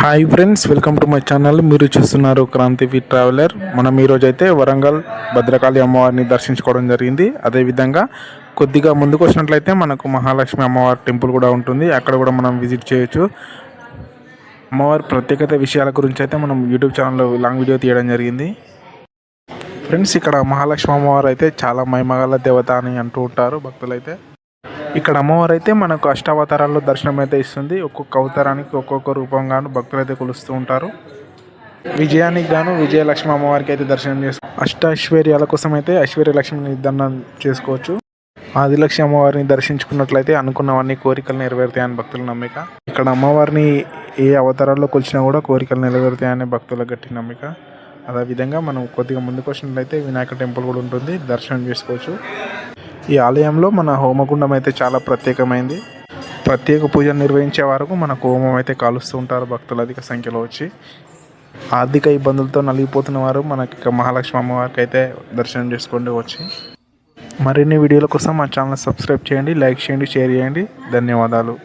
Hi friends, welcome to my channel. మీరు చూస్తున్నారు Kranti traveller. మనం ఈరోజు అయితే వరంగల్ భద్రకాళి అమ్మవారిని దర్శించుకోవడం జరిగింది. అదేవిధంగా కొద్దిగా ముందుకు వచ్చినట్లయితే మనకు మహాలక్ష్మి అమ్మవారి టెంపుల్ కూడా ఉంటుంది. అక్కడ కూడా మనం విజిట్ చేయొచ్చు. అమ్మవారి ప్రత్యేకత విషయాల గురించి అయితే మనం యూట్యూబ్ ఛానల్లో లాంగ్ వీడియో తీయడం జరిగింది. ఫ్రెండ్స్, ఇక్కడ మహాలక్ష్మి అమ్మవారు అయితే చాలా మహిమగల దేవత అని అంటూ ఉంటారు భక్తులైతే. ఇక్కడ అమ్మవారు అయితే మనకు అష్టావతారాల్లో దర్శనం అయితే ఇస్తుంది. ఒక్కొక్క అవతారానికి ఒక్కొక్క రూపంగాను భక్తులు అయితే కొలుస్తూ ఉంటారు. విజయానికి గాను విజయలక్ష్మి అమ్మవారికి అయితే దర్శనం చేసుకో ఐశ్వర్యాల కోసం అయితే ఐశ్వర్యలక్ష్మిని దర్శనం చేసుకోవచ్చు. ఆదిలక్ష్మి అమ్మవారిని దర్శించుకున్నట్లయితే అనుకున్నవన్నీ కోరికలు నెరవేరుతాయని భక్తుల నమ్మిక. ఇక్కడ అమ్మవారిని ఏ అవతారాల్లో కొలిచినా కూడా కోరికలు నెరవేరుతాయని భక్తుల గట్టి నమ్మిక. అదేవిధంగా మనం కొద్దిగా ముందుకు వచ్చినట్లయితే వినాయక టెంపుల్ కూడా ఉంటుంది, దర్శనం చేసుకోవచ్చు. ఈ ఆలయంలో మన హోమగుండం అయితే చాలా ప్రత్యేకమైంది. ప్రత్యేక పూజలు నిర్వహించే వరకు మనకు హోమం అయితే కాలుస్తూ ఉంటారు భక్తులు అధిక సంఖ్యలో వచ్చి. ఆర్థిక ఇబ్బందులతో నలిగిపోతున్న వారు మనకి మహాలక్ష్మి అమ్మవారికి అయితే దర్శనం చేసుకోండి వచ్చి. మరిన్ని వీడియోల కోసం మా ఛానల్ సబ్స్క్రైబ్ చేయండి, లైక్ చేయండి, షేర్ చేయండి. ధన్యవాదాలు.